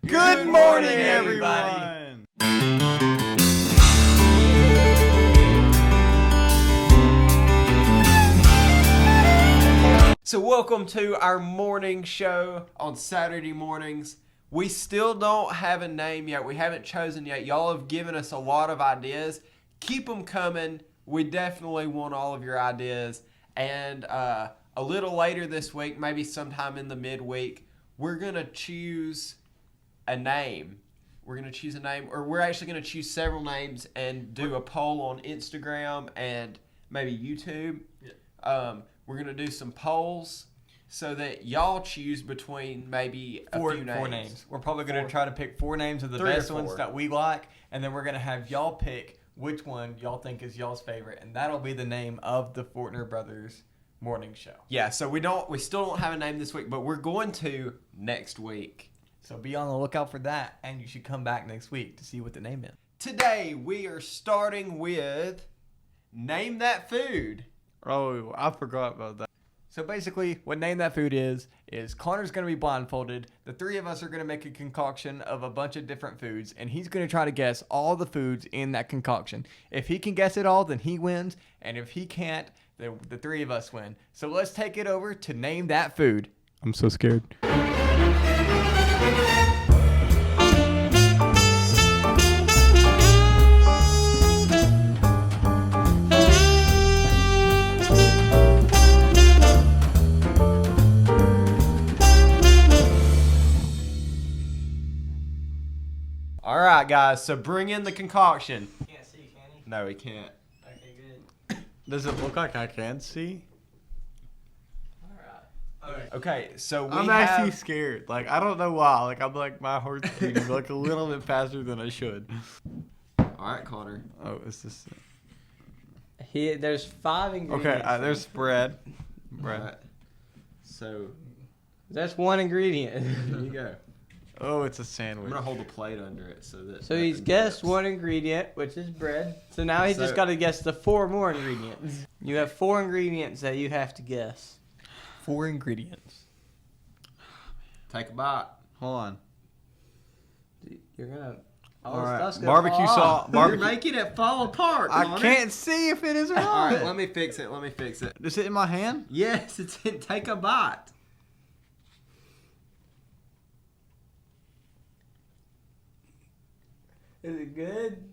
Good morning, everyone. So welcome to our morning show on Saturday mornings. We still don't have a name yet. We haven't chosen yet. Y'all have given us a lot of ideas. Keep them coming. We definitely want all of your ideas. And a little later this week, maybe sometime in the midweek, we're going to choose a name. We're going to choose a name, or we're actually going to choose several names and do a poll on Instagram and maybe YouTube. Yeah. We're going to do some polls so that y'all choose between maybe a few names. Four names. We're probably going to try to pick four names of the best ones that we like, and then we're going to have y'all pick which one y'all think is y'all's favorite, and that'll be the name of the Fortner Brothers morning show. Yeah, so we still don't have a name this week, but we're going to next week. So be on the lookout for that, and you should come back next week to see what the name is. Today, we are starting with Name That Food. Oh, I forgot about that. So basically, what Name That Food is Connor's going to be blindfolded. The three of us are going to make a concoction of a bunch of different foods, and he's going to try to guess all the foods in that concoction. If he can guess it all, then he wins, and if he can't, then the three of us win. So let's take it over to Name That Food. I'm so scared. All right, guys, so bring in the concoction. Can't see, can he? No, he can't. Okay, good. Does it look like I can see? Okay, so I'm actually scared. Like, I don't know why. Like, I'm like, my heart's beating like a little bit faster than I should. All right, Connor. Oh, is this... There's 5 ingredients. Okay, there's bread. Bread. All right. So, That's one ingredient. there you go. Oh, it's a I'm sandwich. going to hold the plate under it so that... So he's guessed one ingredient, which is bread. So now he's just got to guess the 4 more ingredients. You have 4 ingredients that you have to guess. 4 ingredients. Take a bite. Hold on. You're gonna. All right. Barbecue sauce. You're making it fall apart, Connor. I can't see if it is or All not. right, let me fix it. Is it in my hand? Yes, it's in. Take a bite. Is it good?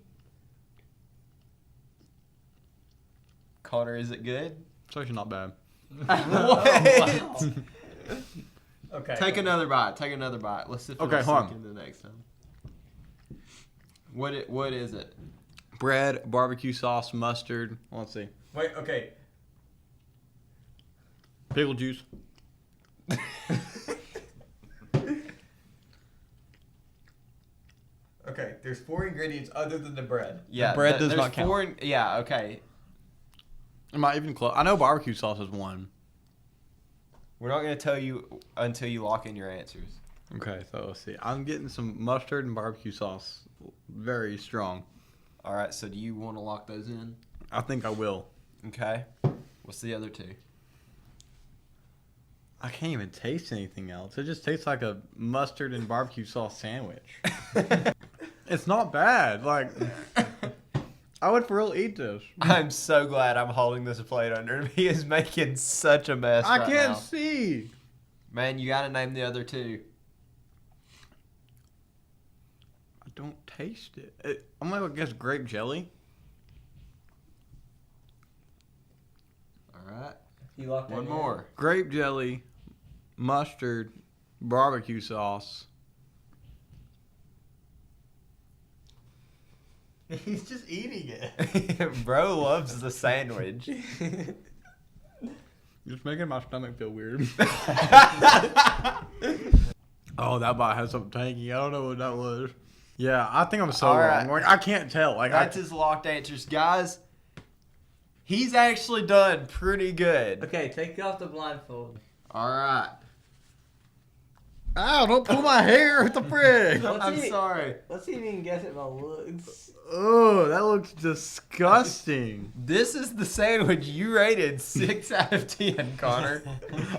Connor, is it good? It's actually not bad. What? Okay. Take another bite. Let's see if it'll hold sink on. in the next time. What is it? Bread, barbecue sauce, mustard. Let's see. Wait, okay. Pickle juice. Okay, there's 4 ingredients other than the bread. Yeah, bread does there's not count. 4. Yeah, okay. Am I even close? I know barbecue sauce is one. We're not going to tell you until you lock in your answers. Okay, so let's see. I'm getting some mustard and barbecue sauce. Very strong. All right, so do you want to lock those in? I think I will. Okay. What's the other 2? I can't even taste anything else. It just tastes like a mustard and barbecue sauce sandwich. It's not bad. Like, I would for real eat this. I'm so glad I'm holding this plate under him. He is making such a mess I right can't now. see. Man, you got to name the other 2. I don't taste it. I'm going to guess grape jelly. All right. You locked One more. Grape jelly, mustard, barbecue sauce. He's just eating it. Bro loves the sandwich. You're just making my stomach feel weird. Oh, that bite has something tangy. I don't know what that was. Yeah, I think I'm so All wrong. right. Like, I can't tell. Like, That's his locked answers. Guys, he's actually done pretty good. Okay, take off the blindfold. All right. Ow, don't pull my hair. What the frig? I'm sorry. Let's see if you can guess it by looks. Oh, that looks disgusting. This is the sandwich you rated 6 out of 10, Connor.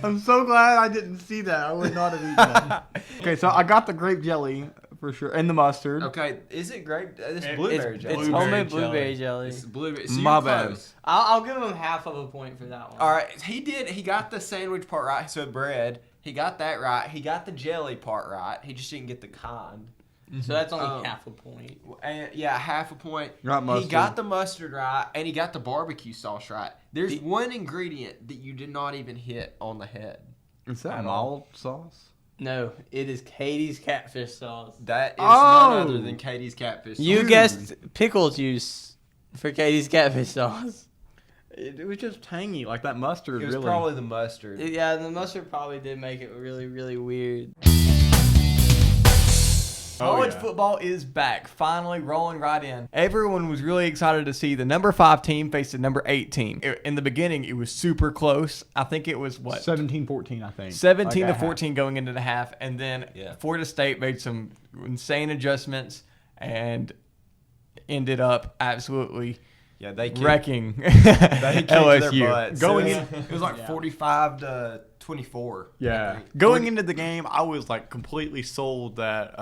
I'm so glad I didn't see that. I would not have eaten that. Okay, so I got the grape jelly. for sure. And the mustard. Okay, is it grape? It's blueberry jelly. It's Blueberry homemade jelly. blueberry jelly. It's blueberry. So My you're bad. close. I'll give him half of a point for that one. All right, he got the sandwich part right. So bread, he got that right. He got the jelly part right. He just didn't get the kind. So that's only half a point. And yeah, half a point. Got mustard. He got the mustard right, and he got the barbecue sauce right. There's one ingredient that you did not even hit on the head. Is that At all. mild sauce? No, it is Katie's catfish sauce. That is Oh! none other than Katie's catfish sauce. You guessed pickle juice for Katie's catfish sauce. It was just tangy, like that mustard. It was really. probably the mustard. Yeah, the mustard probably did make it really, really weird. College football is back, finally rolling right in. Everyone was really excited to see the number 5 team face the number 8 team. In the beginning, it was super close. I think it was, 17-14, I think. 17 Like to a 14 going into the half, and then Yeah. Florida State made some insane adjustments and ended up absolutely Yeah, they kicked, wrecking they kicked LSU. their butts. Going it in, was, it was like 45 to 24. Yeah. Going into the game, I was like completely sold that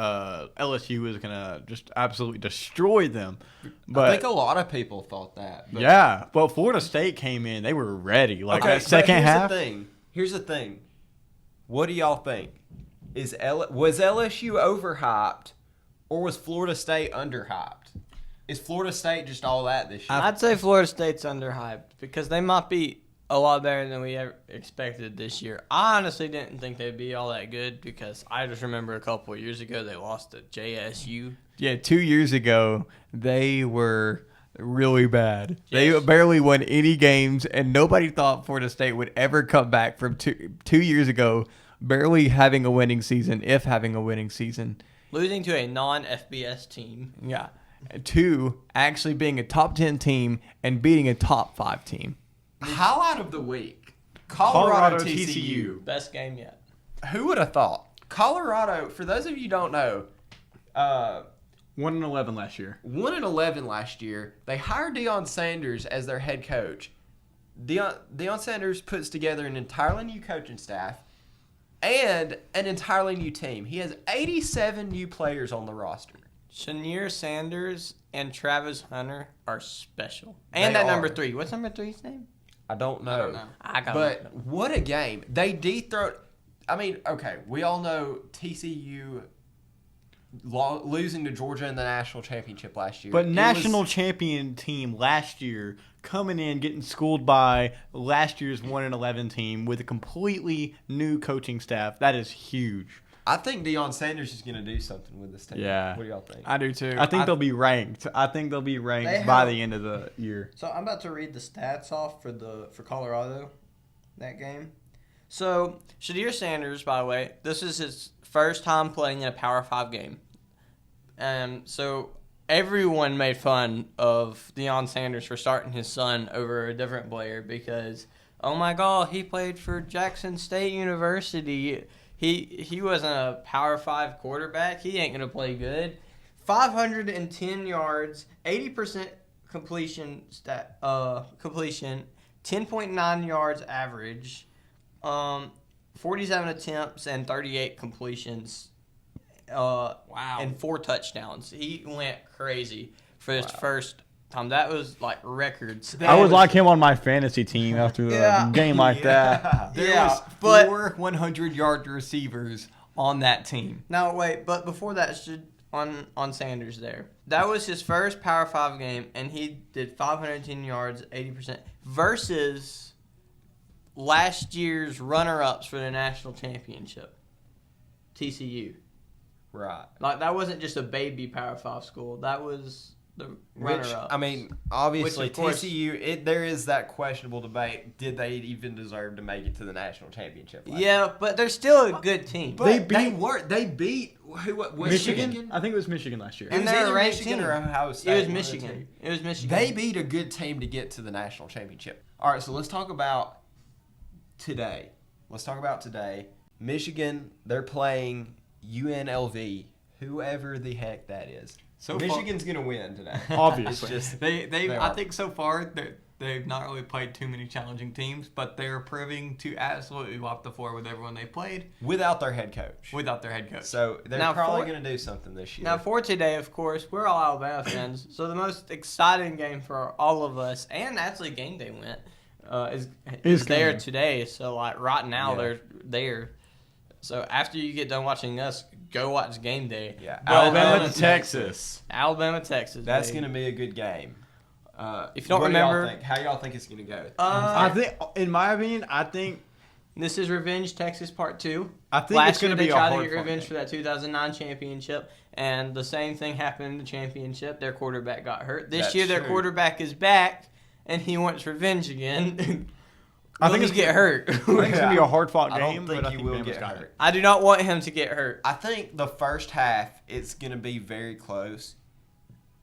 LSU was gonna just absolutely destroy them. But I think a lot of people thought that. But yeah, well, Florida State came in; they were ready. Like that but second here's half. The thing. Here's the thing. What do y'all think? Was LSU overhyped, or was Florida State underhyped? Is Florida State just all that this year? I'd say Florida State's underhyped because they might be a lot better than we ever expected this year. I honestly didn't think they'd be all that good because I just remember a couple of years ago they lost to JSU. yeah, 2 years ago, they were really bad. They Yes. barely won any games, and nobody thought Florida State would ever come back from two years ago, barely having a winning season, if having a winning season. Losing to a non-FBS team. Yeah. 2, actually being a top 10 team and beating a top 5 team. Highlight of the week: Colorado, Colorado, TCU. Best game yet. Who would have thought? Colorado, for those of you who don't know, 1-11 last year. 1-11 last year. They hired Deion Sanders as their head coach. Deion Sanders puts together an entirely new coaching staff and an entirely new team. He has 87 new players on the roster. Shanier Sanders and Travis Hunter are special. And They that number are. 3. What's number 3's name? I don't know. I don't know. I got But what a game. They dethroned. I mean, okay, we all know TCU losing to Georgia in the national championship last year. But It national was- champion team last year coming in getting schooled by last year's 1-11 team with a completely new coaching staff. That is huge. I think Deion Sanders is going to do something with this team. Yeah. What do y'all think? I do too. I think they'll be ranked. I think they'll be ranked They by have- the end of the year. So I'm about to read the stats off for Colorado, that game. So Shadir Sanders, by the way, this is his first time playing in a Power 5 game. So everyone made fun of Deion Sanders for starting his son over a different player because, oh my God, he played for Jackson State University. He wasn't a Power 5 quarterback. He ain't gonna play good. 510 yards, 80% completion, 10.9 yards average, 47 attempts and 38 completions. Wow. And 4 touchdowns. He went crazy for his first time. That was like records. I would like him on my fantasy team after a game like that. There Yeah, was but- 4 100-yard receivers on that team. Now wait, but before that, on Sanders there. That was his first Power 5 game, and he did 510 yards, 80%, versus last year's runner-ups for the national championship, TCU. Right. Like that wasn't just a baby Power 5 school. That was the Which, runner-up. I mean, obviously, Which, of course- TCU, there is that questionable debate. Did they even deserve to make it to the national championship last year? yeah, but they're still a good team. But they beat who? What, Michigan? I think it was Michigan last year. It was And they're either a ranked Michigan team. or Ohio State. It was one of the Michigan. two. It was Michigan. They beat a good team to get to the national championship. All right, so let's talk about today. Michigan, they're playing UNLV, whoever the heck that is. So Michigan's going to win today. Obviously. It's just, They They I are. think so far They've not really played too many challenging teams, but they're proving to absolutely wipe the floor with everyone they played without their head coach. without their head coach. So they're Now, probably for- going to do something this year. Now for today, of course, we're all Alabama fans, so the most exciting game for all of us, and actually game day went, is there game. today. So like right now Yeah. they're there. So after you get done watching us, go watch game day. Yeah, Alabama to Texas. Alabama, Texas. That's baby. going to be a good game. If you don't what do y'all remember- think? How y'all think it's going to go? I think, in my opinion, This is Revenge Texas Part 2. I think Last it's going year to be they a tried hard to get fought revenge game. for that 2009 championship, and the same thing happened in the championship. Their quarterback got hurt. This That's year their true. quarterback is back, and he wants revenge again. I think he's it's get hurt. I think it's going to be a hard fought I game, don't think but I he think will Bama's get got hurt. it. I do not want him to get hurt. I think the first half it's going to be very close.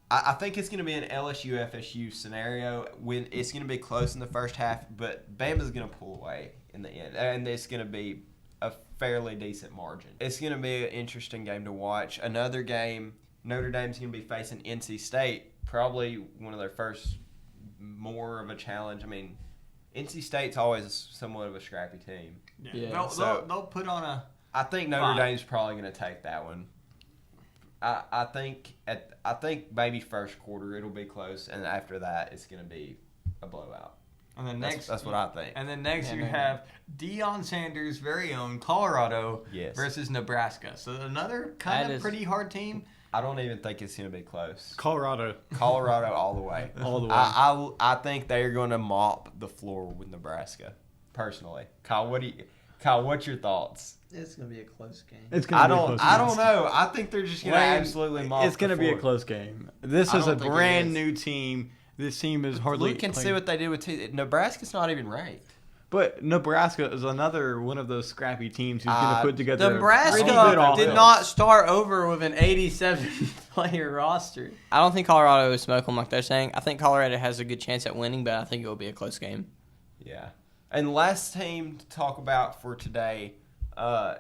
I think it's going to be an LSU FSU scenario when it's going to be close in the first half, but Bama's going to pull away in the end, and it's going to be a fairly decent margin. It's going to be an interesting game to watch. Another game, Notre Dame's going to be facing NC State, probably one of their first more of a challenge. I mean, NC State's always somewhat of a scrappy team. Yeah. They'll put on a. I think Notre Fine. Dame's probably going to take that one. I think maybe first quarter it'll be close, and after that it's going to be a blowout. And then That's what I think. And then next Yeah, you maybe. have Deion Sanders' very own Colorado Yes. versus Nebraska. So another That kind of is- pretty hard team. I don't even think it's going to be close. Colorado. Colorado all the way. All the way. I think they're going to mop the floor with Nebraska. Personally, Kyle, what's your thoughts? It's going to be a close game. It's going to be a close game. I don't know. I think they're just going to Wayne, absolutely mop. It's going to the be a floor. close game. This I is a don't think it brand is. new team. This team is hardly. Look and see playing- what they did with Nebraska's not even ranked. But Nebraska is another one of those scrappy teams who's going to put together. Nebraska a pretty good offense. did not start over with an 87-player roster. I don't think Colorado will smoke them like they're saying. I think Colorado has a good chance at winning, but I think it will be a close game. Yeah. And last team to talk about for today,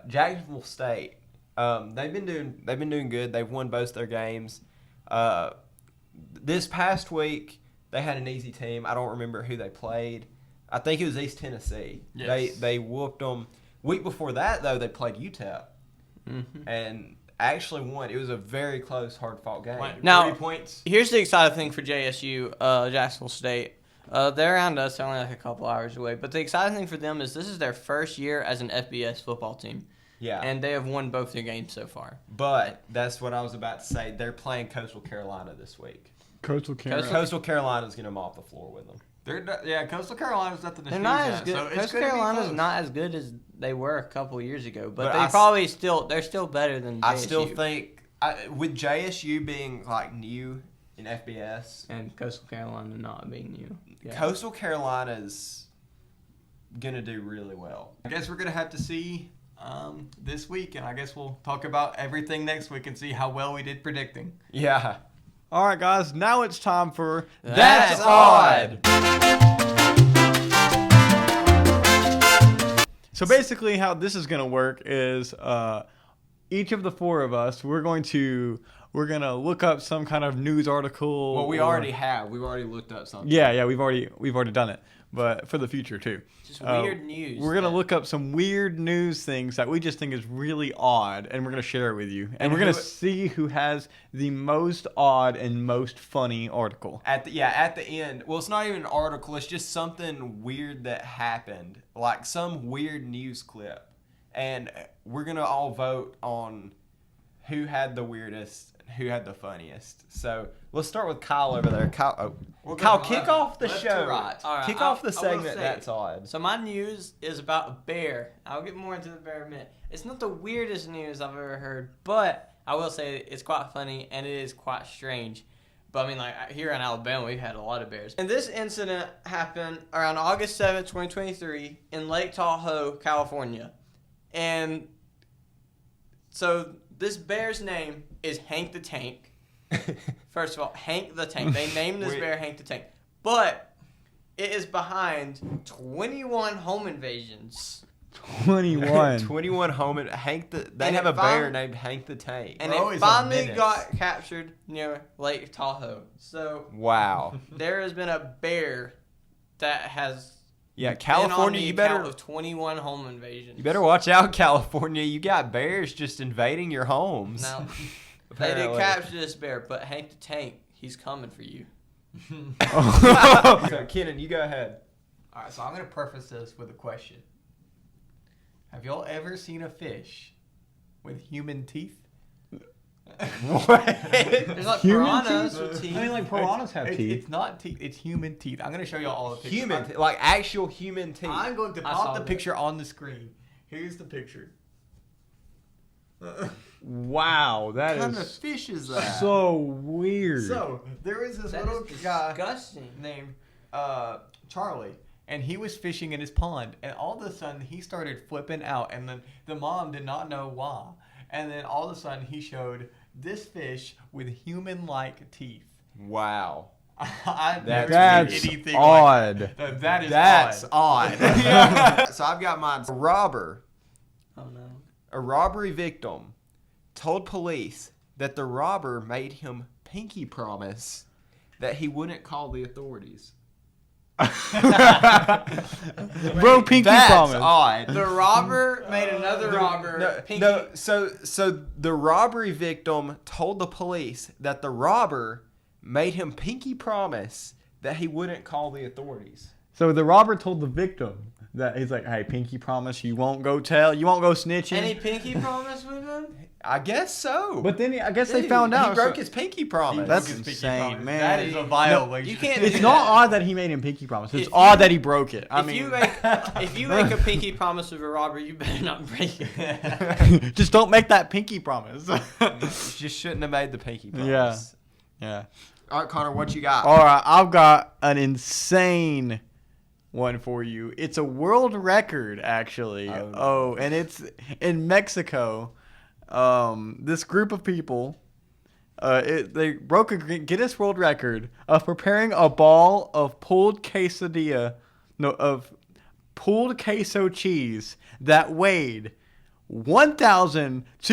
Jacksonville State. They've been doing good. They've won both their games. This past week they had an easy team. I don't remember who they played. I think it was East Tennessee. Yes. They whooped them. Week before that though, they played UTEP and actually won. It was a very close, hard fought game. Now- 3 points. Here's the exciting thing for JSU, Jacksonville State. They're around us, they're only like a couple hours away. But the exciting thing for them is this is their first year as an FBS football team. Yeah. And they have won both their games so far. But that's what I was about to say. They're playing Coastal Carolina this week. Coastal Carolina. Coastal Carolina's going to mop the floor with them. Coastal Carolina's nothing to They're sneeze not at, as good. so it's Coastal gonna be Carolina's close. not as good as they were a couple years ago, but But they're still better than JSU. I still think with JSU being like new in FBS, And Coastal Carolina not being new. Yeah. Coastal Carolina's gonna do really well. I guess we're gonna have to see this week, and I guess we'll talk about everything next week and see how well we did predicting. Yeah. All right, guys. Now it's time for That's Odd. So basically, how this is going to work is each of the four of us, we're gonna look up some kind of news article. Well, we or- already have. We've already looked up something. Yeah, we've already done it, but for the future too. Just weird news. We're gonna that- look up some weird news things that we just think is really odd, and we're gonna share it with you. And we're gonna see who has the most odd and most funny article. At the end. Well, it's not even an article. It's just something weird that happened, like some weird news clip, and we're gonna all vote on who had the weirdest, who had the funniest. So let's start with Kyle over there. Kyle, Kyle, kick off the left to show. right. All right, Kick I off the will segment. say- That's odd. So my news is about a bear. I'll get more into the bear in a minute. It's not the weirdest news I've ever heard, but I will say it's quite funny and it is quite strange. But I mean, like here in Alabama, we've had a lot of bears. And this incident happened around August 7th, 2023 in Lake Tahoe, California. And so this bear's name is Hank the Tank. First of all, Hank the Tank. They named this Wait. bear Hank the Tank. But it is behind 21 home invasions. 21. 21 home and Hank the. They And have it a bear fin- named Hank the Tank. And Bro it is a finally menace. got captured near Lake Tahoe. So Wow. there has been a bear that has Yeah, been on California, the you account better of 21 home invasions. you better watch out, California. You got bears just invading your homes. Now, they did Apparently. capture this bear, but Hank the Tank, he's coming for you. So, Kenan, you go ahead. All right, so I'm gonna preface this with a question. Have y'all ever seen a fish with human teeth? There's like Human piranhas teeth? with teeth. I mean, like piranhas have It's- teeth. It's not teeth. It's human teeth. I'm gonna show y'all all the pictures. Human, like actual human teeth. I'm going to I pop saw the that. picture on the screen. Here's the picture. Wow, that What kind of is fish is that? so weird. So there was this That little is guy disgusting. named Charlie, and he was fishing in his pond, and all of a sudden he started flipping out, and then the mom did not know why, and then all of a sudden he showed this fish with human-like teeth. Wow. I've never That's seen anything odd. like that. That is That's odd. odd. So I've got mine. A robber, Oh no. a robbery victim, told police that the robber made him pinky promise that he wouldn't call the authorities. Bro, pinky That's promise. odd. The robber made another robber. No, Pinky. no, so the robbery victim told the police that the robber made him pinky promise that he wouldn't call the authorities. So the robber told the victim that he's like, "Hey, pinky promise, you won't go snitching." Any pinky promise with him? I guess so. But then I guess they Dude, found out. he broke so- his pinky promise. That's His pinky insane, promise. man. That is a violation. You can't It's do not that. odd that he made him pinky promise. It's If odd you- that he broke it. I If mean, you make a pinky promise with a robber, you better not break it. just don't make that pinky promise. Just shouldn't have made the pinky promise. Yeah. All right, Connor, what you got? All right, I've got an insane one for you. It's a world record, actually. Oh, no. Oh, and it's in Mexico. This group of people, they broke a Guinness World Record of preparing a ball of pulled queso cheese that weighed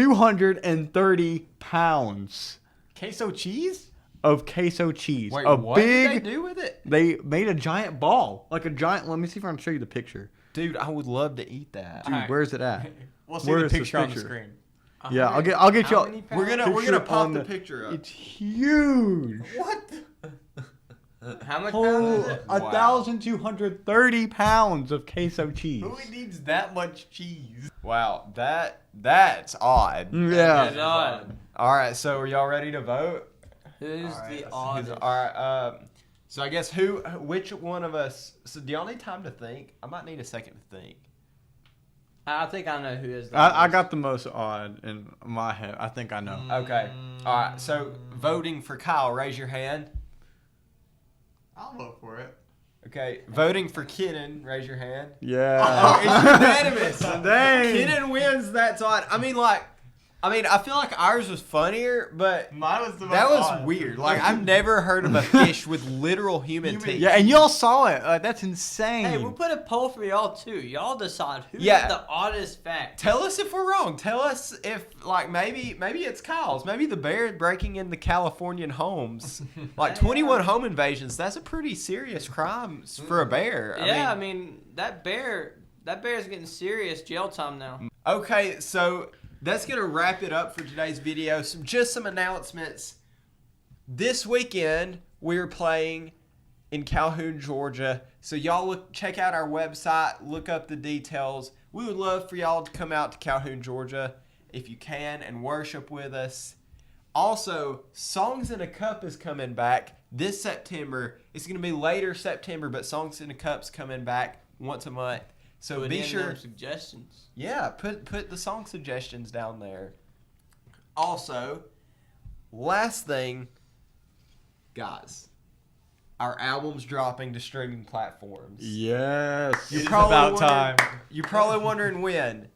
1,230 pounds Queso cheese? of queso cheese. Wait, a what big, did they do with it? They made a giant ball, like a giant. Let me see if I can show you the picture. Dude, I would love to eat that. Dude, Alright. where's it at? We'll see Where the is this picture on the picture? screen. Yeah, I'll get How you. many We're pounds? gonna Picture pop on the the- picture up. It's huge. What? How much pounds is Oh, it? 1,230 pounds of queso cheese. Who needs that much cheese? Wow, that's odd. That is Yeah. odd. All right, so are y'all ready to vote? Who's Alright, the let's All oddest? right. So I guess which one of us? So do y'all need time to think? I might need a second to think. I think I know who is the I oddest. got the most odd in my head. I think I know. Okay. All right. So voting for Kyle, raise your hand. I'll vote for it. Okay. Voting for Kenan, raise your hand. Yeah. It's unanimous. Dang. Kenan wins. That's odd. I mean, I feel like ours was funnier, but Mine was the most that was odd. weird. Like I've never heard of a fish with literal human teeth. Yeah, and y'all saw it. That's insane. Hey, we'll put a poll for y'all too. Y'all decide who's Yeah. the oddest fact. Tell us if we're wrong. Tell us if maybe it's Kyle's. Maybe the bear breaking into Californian homes. Like 21 home invasions. That's a pretty serious crime for a bear. I mean that bear's getting serious jail time now. Okay, so that's gonna wrap it up for today's video. Some announcements. This weekend we're playing in Calhoun, Georgia. So y'all check out our website, look up the details. We would love for y'all to come out to Calhoun, Georgia if you can and worship with us. Also, Songs in a Cup is coming back this September. It's going to be later September, but Songs in a Cup's coming back once a month. So Put be in sure, them suggestions. yeah, put the song suggestions down there. Also, last thing, guys, our album's dropping to streaming platforms. Yes. It's probably about wondering- time. You're probably wondering when.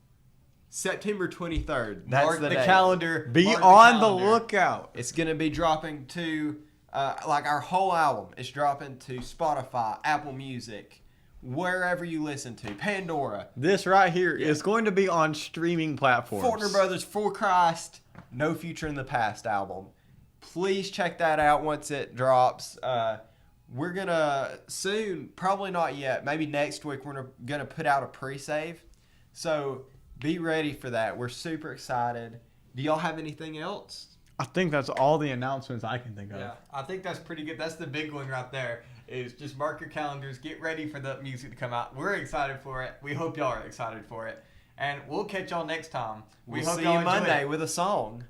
September 23rd. That's Mark the the date. calendar. Be Mark on the calendar. lookout. It's going to be dropping to, like our whole album is dropping to Spotify, Apple Music, wherever you listen to, Pandora, This right here is going to be on streaming platforms. Fortner Brothers, For Christ, No Future in the Past album. Please check that out once it drops. we're gonna soon, probably not yet, maybe next week, we're gonna put out a pre-save. So be ready for that. We're super excited. Do y'all have anything else? I think that's all the announcements I can think of. Yeah, I think that's pretty good. That's the big one right there. Is just mark your calendars. Get ready for the music to come out. We're excited for it. We hope y'all are excited for it. And we'll catch y'all next time. We'll hope see y'all you enjoy Monday it. with a song.